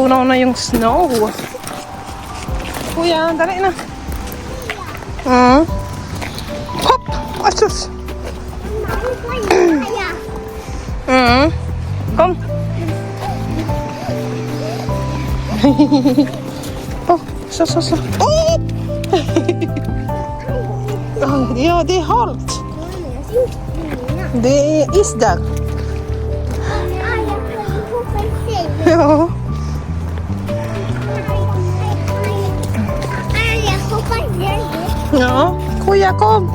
natunaw na yung snow. Kuya, dali na. Hop! Asus! Kom. Oh, så. Oh! Ja, det är halt. Det är is där. Ja. Ja, kuya, kom.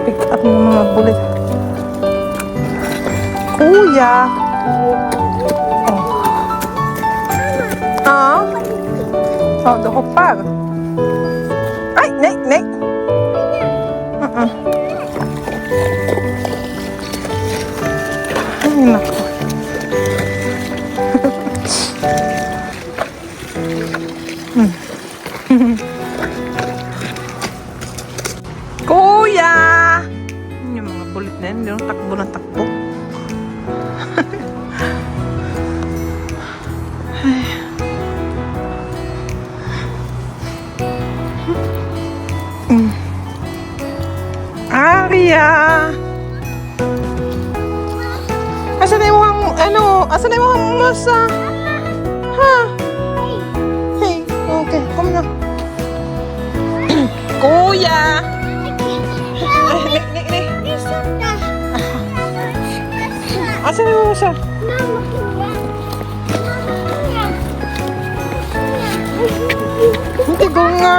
Pick up ng mga bulit. Kuya! Oh, dahopar. Ay, nej. Ay, nako. Kuya! Yung mga bulit na yun, yung takbo ng takbo. Aria! Asan na yung asan na yung masa? Ha? Hey, okay, come na. Kuya! Asan na yung masa? Hindi ko nga.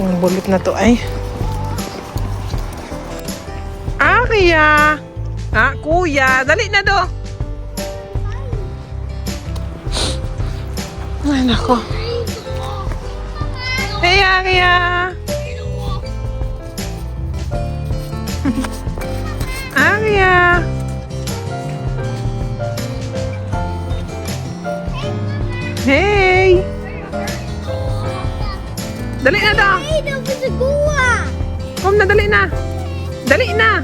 Ang bulit na to ay. Aria! Kuya, dali na do. Ay, nako. Hey, Aria! Aria! Hey! Dali na daw! Hey, daw sa guwa! Kom na, dali na! Dali na!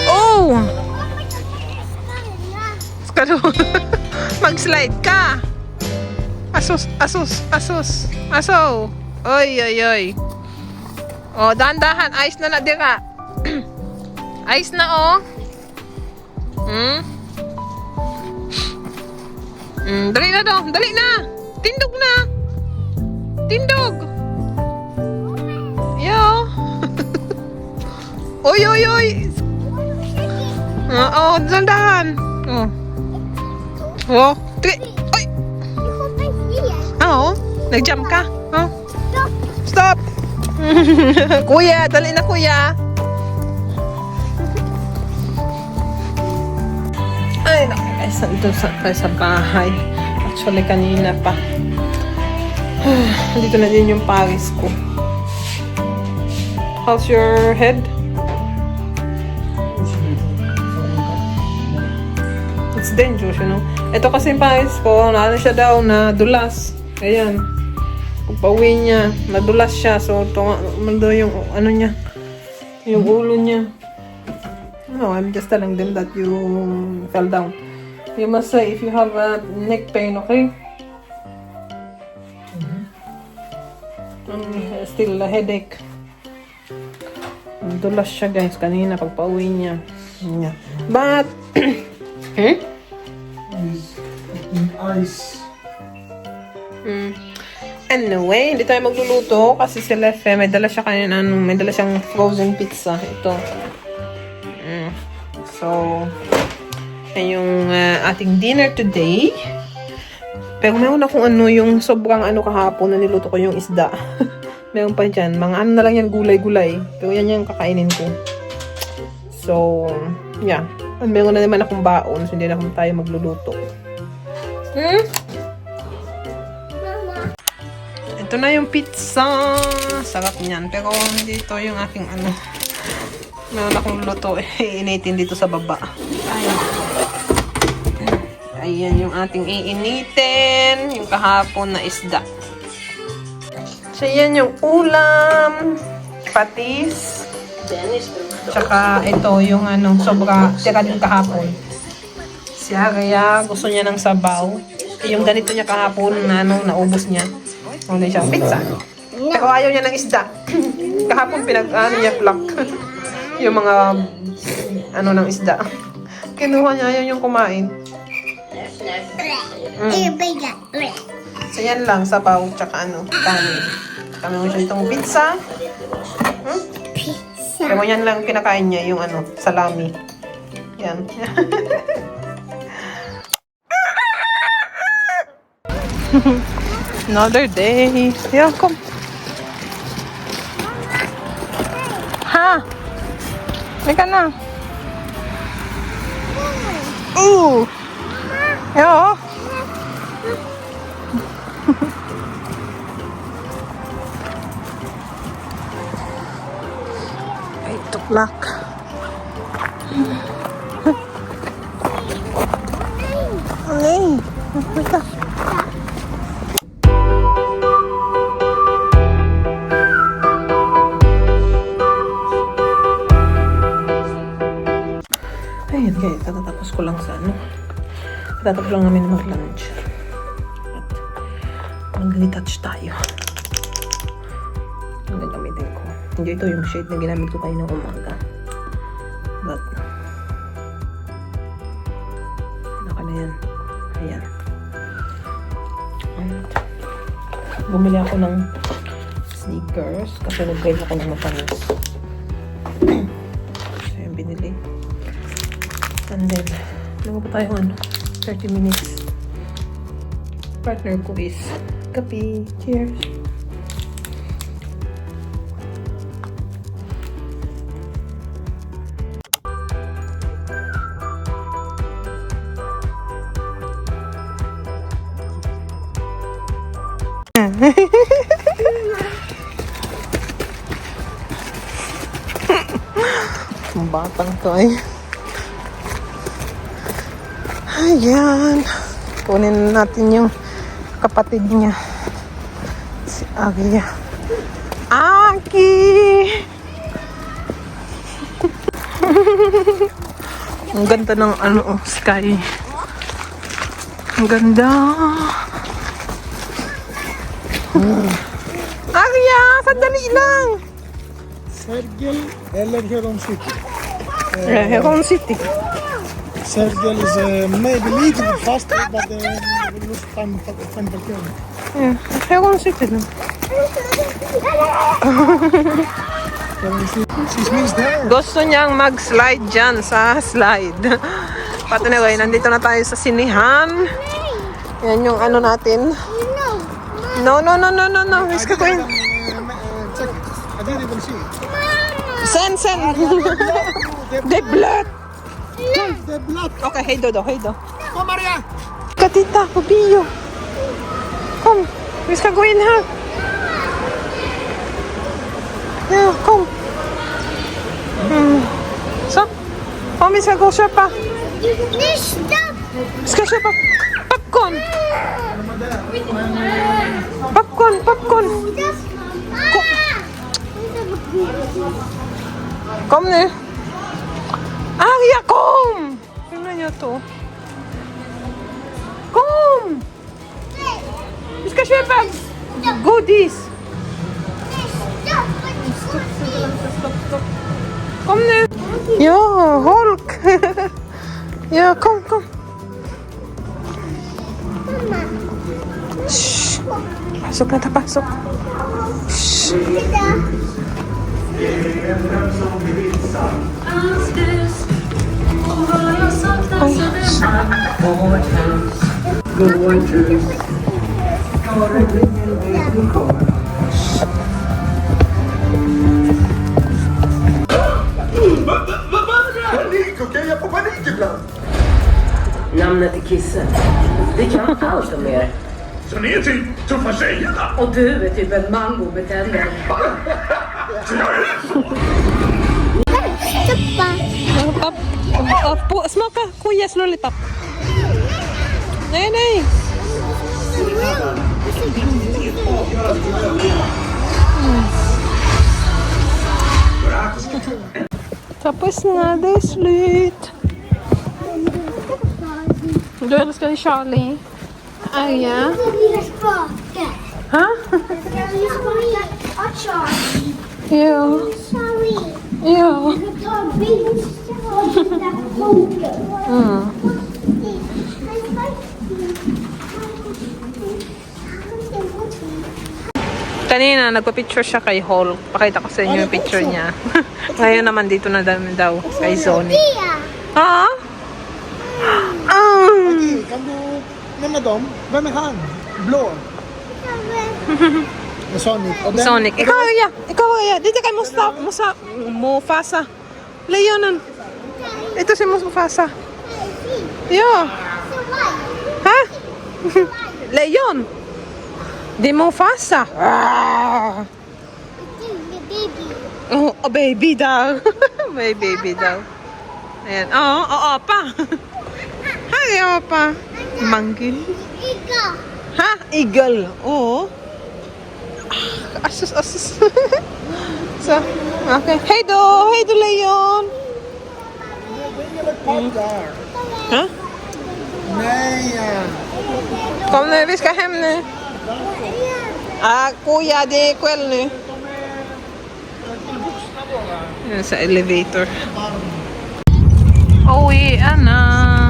Oh! Skado! Mag-slide ka! Asos! Aso! Oy! Oh, dahan-dahan! Ayos na dira! Ayos na, oh! Dali na daw! Dali na! Tindog na! Tindog! Yo! Oy! Oo, dahan-dahan! Oh! Ay! Oo! Nag-jump ka? Oh! Stop! Kuya, dali na kuya. Ay, naku guys, nandito sa bahay. Actually, kanina pa. Dito na din yung Paris ko. How's your head? It's dangerous, you know. Ito kasi yung Paris ko, naano siya daw na dulas. Ayan. Pagpa-uwi niya, nadulas siya. So, ito yung ano niya. Yung ulo niya. No, I'm just telling them that you fell down. You must say if you have a neck pain, okay? Still a headache. Dulas siya guys kanina pagpa-uwi niya. Yeah. But Ice. Anyway, hindi tayo magluluto kasi si Lefe may dala siya kanina, may dala siyang frozen pizza. Ito. So, yan yung ating dinner today. Pero meron akong yung sobrang kahapon na niluto ko yung isda. Meron pa dyan. Mga na lang yan, gulay-gulay. Pero yan yung kakainin ko. So, yeah. At meron na naman akong baon. So, hindi na tayo magluluto. Ito na yung pizza. Sarap niyan. Pero dito yung aking meron akong luto. Iinitin dito sa baba. Ayan yung ating iinitin. Yung kahapon na isda. So, yan yung ulam, patis, tsaka ito yung sobra, tira din kahapon. Si Arya, gusto niya ng sabaw. Yung ganito niya kahapon na naubos niya. Ulit siya, pizza. Pero ayaw niya ng isda. Kahapon niya plak. Yung mga, ng isda. Kinuha niya, ayaw yung kumain. So, yan lang, sabaw, tsaka kanin. Kami mo siya itong pizza. Pizza. Pero yan lang kinakain niya, yung salami. Yan. Another day. Yeah, come. Ha? Halika na. Ooh! Yeah. Black. Okay. Wait up. Ayun guys, katatapos ko lang sa katatapos lang namin mag-lunch. At mag-retouch tayo. Ang gagamitin ko. Hindi ito yung shade na ginamit ko kayo ng umaga. But, naka na yan. Ayan. And, bumili ako ng sneakers kasi nag-grade ako ng matamis. So, yan binili. And then, ano pa tayo 30 minutes. Partner ko is kape. Cheers! Ang batang to ay. Ayan. Kunin natin yung kapatid niya. Si Agia. Aki! Ang ganda ng sky. Ang ganda. Agia! Sandali lang! Sergel eller Heron City. Heron City. Sergel is maybe a little bit faster, but it looks fun per kilometer. Yeah, Heron City lang. She's means there. Gusto niyang mag-slide dyan sa slide. But anyway, nandito na tayo sa sinihan. Yan yung natin. No. Iska ko yun. didn't even see it. Sen. The Det är blött. det är blött. Okej, hej då. Kom Maria! Ska titta på bio. Kom, vi ska gå in här. Ja, kom. Så. Kom, vi ska gå och köpa. Vi ska köpa popcorn. Popcorn. Kom nu. Arja, kom! Tingnan niyo to. Kom! Vi ska köpa godis. Kom nu. Ja, Hulk. Ja, kom. Shh. Pasok na. Shh. Panik, okej? Jag får panik ibland. Namnet är Kisse. Vi kan allt om er. Så ni är typ tuffa tjejerna? Och du är typ en mango med tänder. Så jag är så? Smaka kujas lollipop. Nej. Tapos na, det är slut. Du älskar ju Charlie. Arja. Ha? Ja. Kanina, nagpa-picture siya kay Hulk. Pakita ko sa inyo yung picture niya. Ngayon naman dito na daw kay Sonic. Ha? Kan du nämna dem? Vem är han? Blå? Med Sonic. Och den- Sonic. Ikaw, Arya. Dito kay Mufasa. Leonan. Ito si Mufasa. Ja. Ha? Leon. Di Mufasa. Ah. Oh, baby daw. May baby daw. Ayan. Oo, pa. Hi, pa. Manggil. Ha? Eagle. Oo. Asus. So, okay. Hej då, Leon. Poddar. Ha? Nej. Kom nu, vi ska hem nu. Kuya, det är kväll nu. Yan sa elevator. Uwi na.